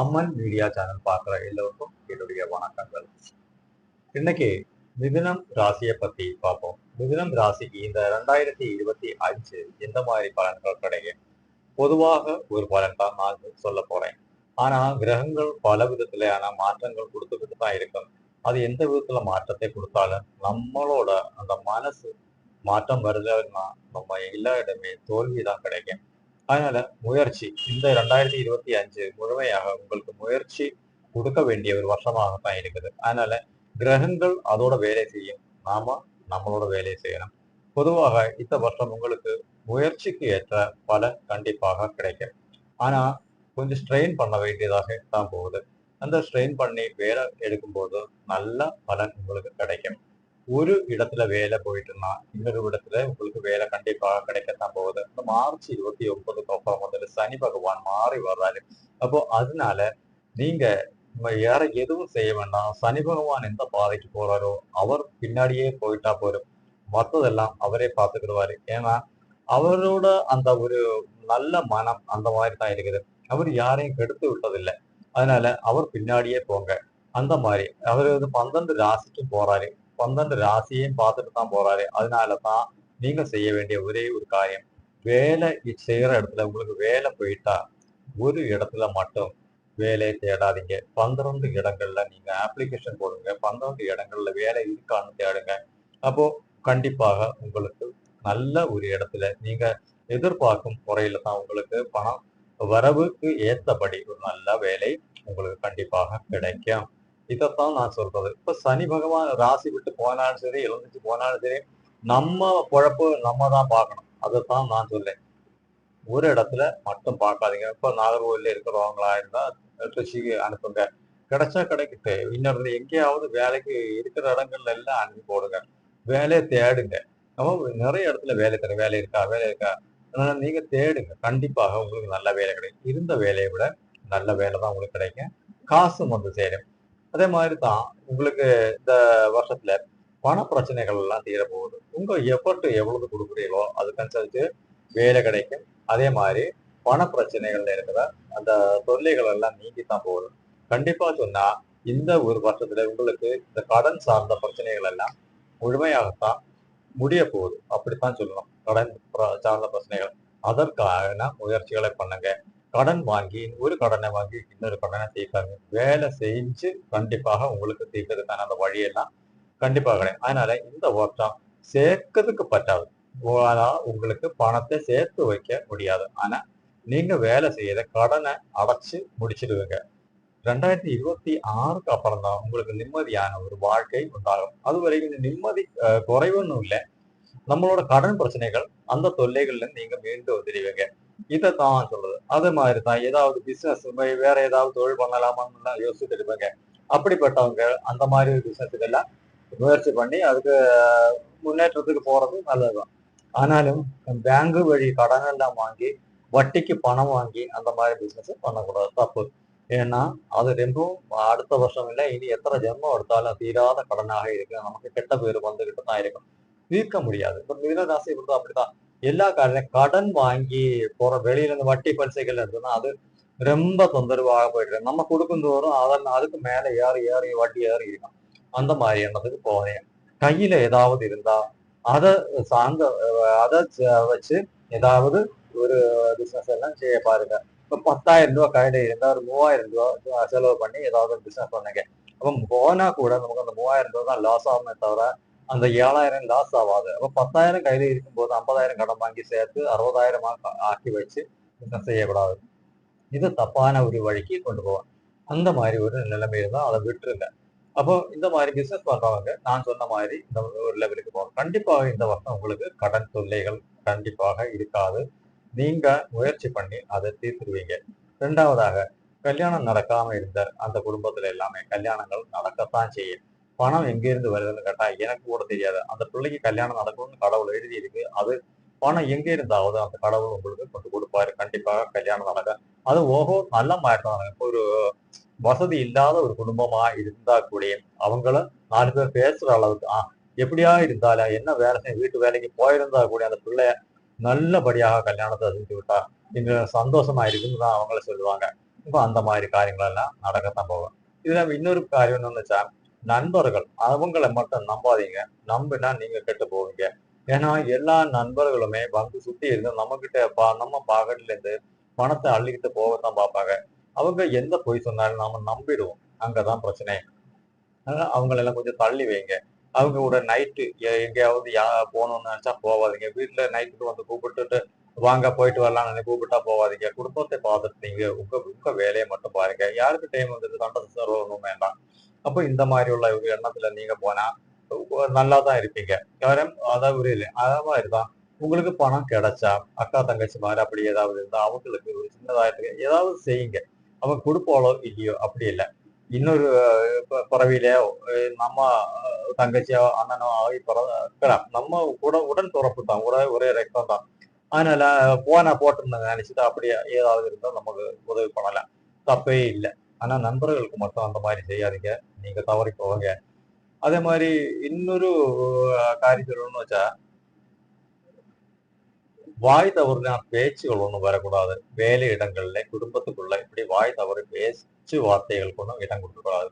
அம்மன் media channel பார்க்குற எல்லோருக்கும் என்னுடைய வணக்கங்கள். இன்னைக்கு மிதுனம் ராசியை பத்தி பார்ப்போம். மிதுனம் ராசிக்கு இந்த 2025 எந்த மாதிரி பலன்கள் கிடைக்கும்? பொதுவாக ஒரு பலன் தான் நான் சொல்ல போறேன். ஆனா கிரகங்கள் பல விதத்திலான மாற்றங்கள் கொடுத்துக்கிட்டு தான் இருக்கும். அது எந்த விதத்துல மாற்றத்தை கொடுத்தாலும் நம்மளோட அந்த மனசு மாற்றம் வருதுன்னா நம்ம எல்லா இடமே தோல்விதான் கிடைக்கும். அதனால முயற்சி இந்த 2025 முழுமையாக உங்களுக்கு முயற்சி கொடுக்க வேண்டிய ஒரு வருஷமாகத்தான் இருக்குது. அதனால கிரகங்கள் அதோட வேலை செய்யும். நாம நம்மளோட வேலையை செய்யணும். பொதுவாக இந்த வருஷம் உங்களுக்கு முயற்சிக்கு ஏற்ற பலன் கண்டிப்பாக கிடைக்கும். ஆனா கொஞ்சம் ஸ்ட்ரெயின் பண்ண வேண்டியதாக தான் போகுது. அந்த ஸ்ட்ரெயின் பண்ணி வேலை எடுக்கும்போது நல்ல பலன் உங்களுக்கு கிடைக்கும். ஒரு இடத்துல வேலை போயிட்டுன்னா இன்னொரு இடத்துல உங்களுக்கு வேலை கண்டிப்பாக கிடைக்கத்தான் போகுது. இந்த மார்ச் 29க்கு அப்புறம் முதல்ல சனி பகவான் மாறி வர்றாரு. அப்போ அதனால நீங்க வேற எதுவும் செய்ய வேண்டாம். சனி பகவான் எந்த பாதைக்கு போறாரோ அவர் பின்னாடியே போயிட்டா போதும். மத்ததெல்லாம் அவரே பார்த்துக்கிடுவாரு. ஏன்னா அவரோட அந்த ஒரு நல்ல மனம் அந்த மாதிரி தான் இருக்குது. அவர் யாரையும் கெடுத்து விட்டதில்லை. அதனால அவர் பின்னாடியே போங்க. அந்த மாதிரி அவர் 12 ராசிக்கும் போறாரு. 12 ராசியையும் பார்த்துட்டு தான் போறாரு. அதனால தான் நீங்க செய்ய வேண்டிய ஒரே ஒரு காரியம், வேலை செய்யற இடத்துல உங்களுக்கு வேலை போயிட்டா ஒரு இடத்துல மட்டும் வேலையை தேடாதீங்க. 12 இடங்கள்ல நீங்க அப்ளிகேஷன் போடுங்க. 12 இடங்கள்ல வேலை இருக்கான்னு தேடுங்க. அப்போ கண்டிப்பாக உங்களுக்கு நல்ல ஒரு இடத்துல நீங்க எதிர்பார்க்கும் முறையில தான் உங்களுக்கு பணம் வரவுக்கு ஏத்தபடி ஒரு நல்ல வேலை உங்களுக்கு கண்டிப்பாக கிடைக்கும். இதைத்தான் நான் சொல்றது. இப்ப சனி பகவான் ராசி விட்டு போனாலும் சரி, எழுந்துச்சு போனாலும் சரி, நம்ம பொழப்பு நம்ம தான் பார்க்கணும். அதைத்தான் நான் சொல்லேன். ஒரு இடத்துல மட்டும் பார்க்காதீங்க. இப்ப நாகர்கோவில்ல இருக்கிறவங்களா இருந்தா திருச்சிக்கு அனுப்புங்க. கிடைச்சா கிடைக்கட்டு. இன்னொரு எங்கேயாவது வேலைக்கு இருக்கிற இடங்கள்ல எல்லாம் அனுப்பி போடுங்க. வேலையை தேடுங்க. நம்ம நிறைய இடத்துல வேலை தர வேலை இருக்கா வேலை இருக்கா, அதனால நீங்க தேடுங்க. கண்டிப்பாக உங்களுக்கு நல்ல வேலை கிடைக்கும். இருந்த வேலையை விட நல்ல வேலை தான் உங்களுக்கு கிடைக்கும். காசும் வந்து சேரும். அதே மாதிரி தான் உங்களுக்கு இந்த வருஷத்துல பண பிரச்சனைகள் எல்லாம் தீரப்போகுது. உங்க எஃபர்ட் எவ்வளவு கொடுக்குறீங்களோ அதுக்கனுசரிச்சு வேலை கிடைக்கும். அதே மாதிரி பண பிரச்சனைகள்ல இருக்கிற அந்த தொல்லைகள் எல்லாம் நீங்கித்தான் போகுது. கண்டிப்பா சொன்னா இந்த ஒரு வருஷத்துல உங்களுக்கு இந்த கடன் சார்ந்த பிரச்சனைகள் எல்லாம் முழுமையாகத்தான் முடிய போகுது. அப்படித்தான் சொல்லணும். கடன் சார்ந்த பிரச்சனைகள். அதற்கான முயற்சிகளை பண்ணுங்க. கடன் வாங்கி ஒரு கடனை வாங்கி இன்னொரு கடனை தீர்க்காங்க. வேலை செஞ்சு கண்டிப்பாக உங்களுக்கு தீர்க்கறதுக்கான அந்த வழியெல்லாம் கண்டிப்பாக கிடைக்கும். அதனால இந்த வருஷம் சேர்க்கறதுக்கு பറ്റാது. ஆனா உங்களுக்கு பணத்தை சேர்த்து வைக்க முடியாது. ஆனா நீங்க வேலை செய்யற கடனை அடைச்சு முடிச்சிடுவீங்க. 2026க்கு அப்புறம் தான் உங்களுக்கு நிம்மதியான ஒரு வாழ்க்கை உண்டாகும். அது வரைக்கும் இந்த நிம்மதி குறைவுன்னு இல்லை. நம்மளோட கடன் பிரச்சனைகள் அந்த தொல்லைகள்ல இருந்து நீங்க மீண்டு வந்துடுவீங்க. இதைத்தான் சொல்றது. அதே மாதிரி தான் ஏதாவது பிசினஸ் வேற ஏதாவது தொழில் பண்ணலாமான்னு யோசிச்சுட்டு இருப்பீங்க. அப்படிப்பட்டவங்க அந்த மாதிரி பிசினஸுக்கு எல்லாம் முயற்சி பண்ணி அதுக்கு முன்னேற்றத்துக்கு போறது நல்லதுதான். ஆனாலும் பேங்க் வழி கடன் எல்லாம் வாங்கி வட்டிக்கு பணம் வாங்கி அந்த மாதிரி பிசினஸ் பண்ணக்கூடாது, தப்பு. ஏன்னா அது ரொம்பவும் அடுத்த வருஷம் இல்லை, இனி எத்தனை ஜென்மம் எடுத்தாலும் தீராத கடனாக இருக்கு. நமக்கு கெட்ட பேர் வந்துகிட்டு தான் இருக்கும். தீர்க்க முடியாது. இப்ப மிதுன ராசி பொறுத்த அப்படித்தான். எல்லா கடன் வாங்கி போற வெளியில இருந்து வட்டி பலிசைகள் எடுத்தோம்னா அது ரொம்ப தொந்தரவாக போயிட்டு இருக்கு. நம்ம கொடுக்கும் தோறும் அதன் அதுக்கு மேல ஏறி ஏறி வட்டி ஏறி இருக்கும். அந்த மாதிரி எண்ணத்துக்கு போவாதீங்க. கையில ஏதாவது இருந்தா அதை சார்ந்த அதை வச்சு ஏதாவது ஒரு பிசினஸ் எல்லாம் செய்ய பாருங்க. இப்ப 10,000 கையில இருந்தா ஒரு 3,000 செலவு பண்ணி ஏதாவது ஒரு பிசினஸ் பண்ணுங்க. அப்ப போனா கூட நமக்கு அந்த 3,000 தான் லாஸ் ஆகுமே தவிர அந்த 7,000 லாஸ் ஆகாது. அப்ப 10,000 கையில இருக்கும்போது 50,000 கடன் வாங்கி சேர்த்து 60,000 ஆக்கி வச்சு பிசினஸ் செய்யக்கூடாது. இது தப்பான ஒரு வழிக்கு கொண்டு போகும். அந்த மாதிரி ஒரு நிலைமையில தான் அதை விட்டுருங்க. அப்போ இந்த மாதிரி பிசினஸ் பண்றவங்க நான் சொன்ன மாதிரி இந்த ஒரு லெவலுக்கு போகணும். கண்டிப்பாக இந்த வருஷம் உங்களுக்கு கடன் தொல்லைகள் கண்டிப்பாக இருக்காது. நீங்க முயற்சி பண்ணி அதை தீர்த்துடுவீங்க. 2வதாக கல்யாணம் நடக்காம இருந்த அந்த குடும்பத்துல எல்லாமே கல்யாணங்கள் நடக்கத்தான் செய்யும். பணம் எங்கிருந்து வருதுன்னு கேட்டா எனக்கு கூட தெரியாது. அந்த பிள்ளைக்கு கல்யாணம் நடக்கும்னு கடவுள் எழுதி இருக்கு. அது பணம் எங்க இருந்தாவது அந்த கடவுள் உங்களுக்கு கொண்டு கொடுப்பாரு. கண்டிப்பாக கல்யாணம் நடக்கும். அது ஓஹோ நல்ல மாற்றம். இப்போ ஒரு வசதி இல்லாத ஒரு குடும்பமா இருந்தா கூட அவங்கள 4 பேர் பேசுற அளவுக்கு எப்படியா இருந்தாலும் என்ன வேலை செய்ய வீட்டு வேலைக்கு போயிருந்தா கூட அந்த பிள்ளைய நல்லபடியாக கல்யாணத்தை செஞ்சு விட்டா இங்க சந்தோஷமா இருக்குன்னு தான் அவங்கள சொல்லுவாங்க. இப்போ அந்த மாதிரி காரியங்கள் எல்லாம் நடக்கத்தான் போகும். இதுல இன்னொரு காரியம் என்னன்னு வச்சா, நண்பர்கள் அவங்கள மட்டும் நம்பாதீங்க. நம்பினா நீங்க கெட்டு போவீங்க. ஏன்னா எல்லா நண்பர்களுமே வந்து சுத்தி இருந்து நம்மகிட்ட நம்ம பாக்கெட்ல இருந்து பணத்தை அள்ளிக்கிட்டு போகத்தான் பார்ப்பாங்க. அவங்க எந்த பொய் சொன்னாலும் நாம நம்பிடுவோம். அங்கதான் பிரச்சனை. அதனால அவங்களெல்லாம் கொஞ்சம் தள்ளி வைங்க. அவங்க கூட நைட்டு எங்கேயாவது போகணும்னு நினைச்சா போவாதீங்க. வீட்ல நைட்டுக்கு வந்து கூப்பிட்டுட்டு வாங்க போயிட்டு வரலாம்னு கூப்பிட்டா போவாதீங்க. குடும்பத்தை பார்த்துட்டு நீங்க உங்க உங்க வேலையை மட்டும் பாருங்க. யாருக்கு டைம் வந்துட்டு சண்டை சச்சரவும் வேண்டாம். அப்போ இந்த மாதிரி உள்ள ஒரு எண்ணத்துல நீங்க போனா நல்லா தான் இருப்பீங்க. யாரும் அதான் புரியல. அதே மாதிரிதான் உங்களுக்கு பணம் கிடைச்சா அக்கா தங்கச்சி மாதிரி அப்படி ஏதாவது இருந்தா அவங்களுக்கு ஒரு சின்னதாயிட்டு ஏதாவது செய்யுங்க. அவங்க கொடுப்பாளோ இல்லையோ அப்படி இல்லை. இன்னொரு பிறவியிலயோ நம்ம தங்கச்சியோ அண்ணனோ ஆகி பிறக்கலாம். நம்ம கூட உடன் பிறப்பு தான். ஒரே ரத்தம் தான். அதனால போனா போட்டுன்னு நினைச்சிட்டு அப்படியே ஏதாவது இருந்தா நமக்கு உதவி பண்ணலாம். தப்பே இல்லை. ஆனா நண்பர்களுக்கு மட்டும் அந்த மாதிரி செய்யாதீங்க. நீங்க தவறி போவீங்க. அதே மாதிரி இன்னொரு காரியம் சொல்லணும்னு வச்சா, வாய் தவறுனா பேச்சுகள் ஒண்ணும் வரக்கூடாது. வேலை இடங்கள்ல, குடும்பத்துக்குள்ள இப்படி வாய் தவறி பேச்சு வார்த்தைகளுக்கு ஒண்ணும் இடம் கொடுக்கக்கூடாது.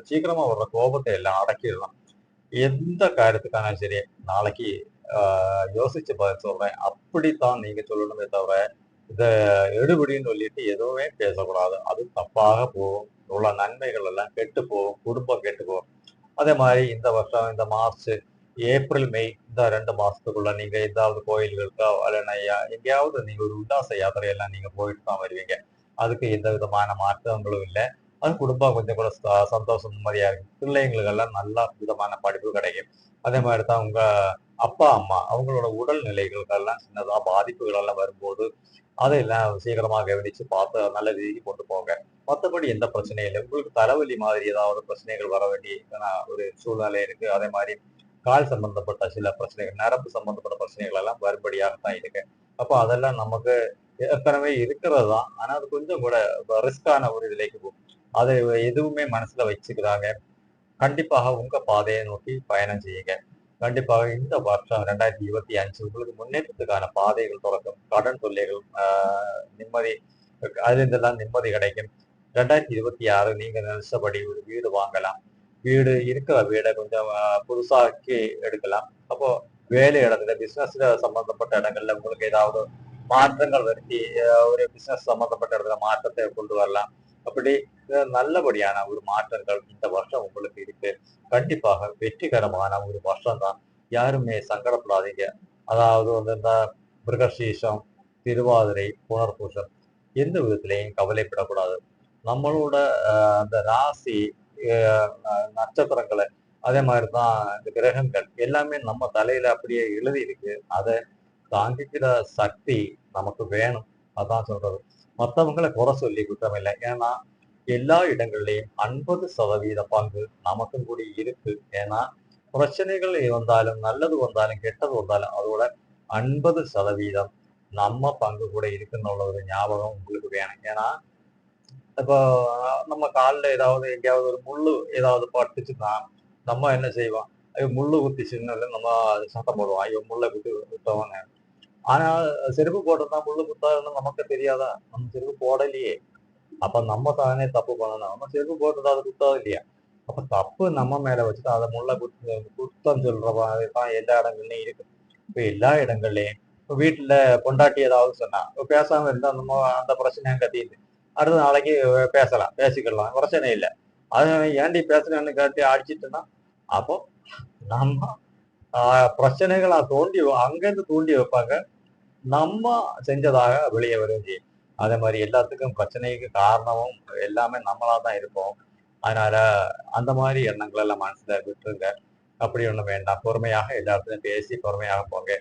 சீக்கிரமா வர்ற கோபத்தை எல்லாம் அடக்கிடலாம். எந்த காரியத்துக்கானாலும் சரி, நாளைக்கு யோசிச்சு பதில் சொல்றேன். அப்படித்தான் நீங்க சொல்லணுமே தவிர, இத எடுபிடின்னு சொல்லிட்டு எதுவுமே பேசக்கூடாது. அது தப்பாக போகும். உள்ள நன்மைகள் எல்லாம் கெட்டு போகும். குடும்பம் கெட்டு போகும். அதே மாதிரி இந்த வருஷம் இந்த மார்ச், ஏப்ரல், மே இந்த 2 மாசத்துக்குள்ள நீங்க ஏதாவது கோயில்களுக்கோ இல்லைன்னா எங்கேயாவது நீங்க ஒரு உல்லாச யாத்திரையெல்லாம் நீங்க போயிட்டு தான் வருவீங்க. அதுக்கு எந்த விதமான மாற்றங்களும் இல்லை. அது குடும்பம் கொஞ்சம் கூட சந்தோஷம் நிம்மதியா இருக்கும். பிள்ளைங்களுக்கெல்லாம் நல்ல விதமான படிப்பு கிடைக்கும். அதே மாதிரி தான் உங்க அப்பா, அம்மா அவங்களோட உடல் நிலைகளுக்கெல்லாம் சின்னதா பாதிப்புகள் எல்லாம் வரும்போது அதையெல்லாம் சீக்கிரமா கவனிச்சு பார்த்து நல்ல ரீதிக்கு கொண்டு போங்க. மத்தபடி எந்த பிரச்சனையும் இல்லை. உங்களுக்கு தலைவலி மாதிரி ஏதாவது பிரச்சனைகள் வர வேண்டிய ஒரு சூழ்நிலை இருக்கு. அதே மாதிரி கால் சம்பந்தப்பட்ட சில பிரச்சனைகள், நரம்பு சம்பந்தப்பட்ட பிரச்சனைகள் எல்லாம் வரும்படியாகத்தான் இருக்கு. அப்போ அதெல்லாம் நமக்கு ஏற்கனவே இருக்கிறது தான். ஆனா அது கொஞ்சம் கூட ரிஸ்கான ஒரு நிலைக்கு போகும். அதை எதுவுமே மனசுல வச்சுக்கிறாங்க. கண்டிப்பாக உங்க பாதையை நோக்கி பயணம் செய்யுங்க. கண்டிப்பாக இந்த வருஷம் 2025 உங்களுக்கு முன்னேற்றத்துக்கான பாதைகள் துறக்கும். கடன் தொல்லைகள் நிம்மதி அதிலிருந்தெல்லாம் நிம்மதி கிடைக்கும். 2026 நீங்க நினைச்சபடி ஒரு வீடு வாங்கலாம். வீடு இருக்கிற வீடை கொஞ்சம் புதுசாக்கி எடுக்கலாம். அப்போ வேலை இடத்துல பிசினஸ்ல சம்பந்தப்பட்ட இடங்கள்ல உங்களுக்கு ஏதாவது மாற்றங்கள் வருத்தி ஒரு பிசினஸ் சம்பந்தப்பட்ட இடத்துல மாற்றத்தை கொண்டு வரலாம். அப்படி நல்லபடியான ஒரு மாற்றங்கள் இந்த வருஷம் உங்களுக்கு இருக்கு. கண்டிப்பாக வெற்றிகரமான ஒரு வருஷம் தான். யாருமே சங்கடப்படாதீங்க. அதாவது வந்து இந்த மிருகசீஷம், திருவாதிரை, புனர்பூசம் எந்த விதத்திலையும் கவலைப்படக்கூடாது. நம்மளோட அந்த ராசி நட்சத்திரங்களை அதே மாதிரிதான் இந்த கிரகங்கள் எல்லாமே நம்ம தலையில அப்படியே எழுதி இருக்கு. அதை தாங்கிக்கிற சக்தி நமக்கு வேணும். அதான் சொல்றது. மற்றவங்களை குறை சொல்லி குற்றம் இல்லை. ஏன்னா எல்லா இடங்கள்லயும் 50% பங்கு நமக்கும் கூடி இருக்கு. ஏன்னா பிரச்சனைகள் வந்தாலும் நல்லது வந்தாலும் கெட்டது வந்தாலும் அதோட 50% நம்ம பங்கு கூட இருக்குன்னு உள்ள ஒரு ஞாபகம் உங்களுக்கு வேணும். ஏன்னா இப்போ நம்ம காலில் ஏதாவது எங்கேயாவது ஒரு முள்ளு ஏதாவது பட்டுச்சுன்னா நம்ம என்ன செய்வோம்? ஐயோ முள்ளு குத்திச்சுன்னு நம்ம சத்தம் போடுவோம். ஐயோ முள்ளை குத்தி விட்டோம்னு. ஆனா செருப்பு போட்டிருந்தா முள்ளு குத்தாதுன்னு நமக்கு தெரியாதா? நம்ம செருப்பு போடலையே. அப்ப நம்ம தானே தப்பு பண்ணணும். நம்ம செருப்பு போட்டிருந்தா அது குத்தாது இல்லையா? அப்ப தப்பு நம்ம மேல வச்சுட்டு அதை முள்ள குத்தம் சொல்ற மாதிரி தான் எல்லா இடங்கள்லயும் இருக்கு. இப்ப எல்லா இடங்கள்லயும் இப்ப வீட்டுல பொண்டாட்டி ஏதாவது சொன்னா பேசாம இருந்தா நம்ம அந்த பிரச்சனையும் கத்திட்டு அடுத்த நாளைக்கு பேசலாம், பேசிக்கலாம், பிரச்சனை இல்லை. அது ஏன்டி பேசுறேன்னு கேட்டு அடிச்சிட்டுன்னா அப்போ நம்ம பிரச்சனைகளை தோண்டி அங்கிருந்து தூண்டி வைப்பாங்க. நம்ம செஞ்சதாக வெளியே வரும் செய்யும். அதே மாதிரி எல்லாத்துக்கும் பிரச்சனைக்கு காரணமும் எல்லாமே நம்மளா தான் இருப்போம். அதனால அந்த மாதிரி எண்ணங்கள் எல்லாம் மனசுல விட்டுருங்க. அப்படி ஒண்ணும் வேண்டாம். பொறுமையாக எல்லா இடத்துலயும் பேசி பொறுமையாக போங்க.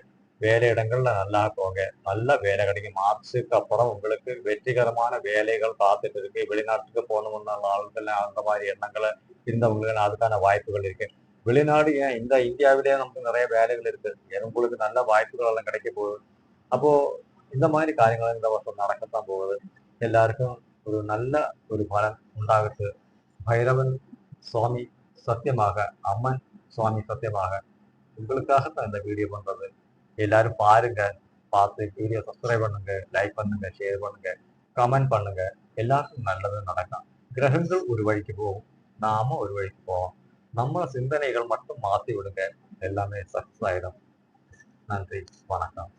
வேலை இடங்கள்ல நல்லா போங்க. நல்ல வேலை கிடைக்கும். மார்ச்சுக்கு அப்புறம் உங்களுக்கு வெற்றிகரமான வேலைகள் காத்துட்டு இருக்கு. வெளிநாட்டுக்கு போகணும்னு ஆட்கள் அந்த மாதிரி எண்ணங்களை இருந்தவங்களுக்கு அதுக்கான வாய்ப்புகள் இருக்கு. வெளிநாடு ஏன் இந்த இந்தியாவிலேயே நமக்கு நிறைய வேலைகள் இருக்கு. உங்களுக்கு நல்ல வாய்ப்புகள் எல்லாம் கிடைக்க போகுது. அப்போ இந்த மாதிரி காரியங்கள் இந்த வருஷம் நடக்கத்தான் போகுது. எல்லாருக்கும் ஒரு நல்ல ஒரு பலன் உண்டாகட்டு. பைரவன் சுவாமி சத்தியமாக, அம்மன் சுவாமி சத்தியமாக உங்களுக்காகத்தான் இந்த வீடியோ பண்றது. எல்லாரும் பாருங்க. பார்த்து வீடியோ சப்ஸ்கிரைப் பண்ணுங்க, லைக் பண்ணுங்க, ஷேர் பண்ணுங்க. கமெண்ட் பண்ணுங்க. எல்லாருக்கும் நல்லது நடக்கும். கிரகங்கள் ஒரு வழிக்கு போகும், நாம ஒரு வழிக்கு போவோம். நம்ம சிந்தனைகள் மட்டும் மாத்தி விடுங்க, எல்லாமே சக்சஸ் ஆயிடும். நன்றி, வணக்கம்.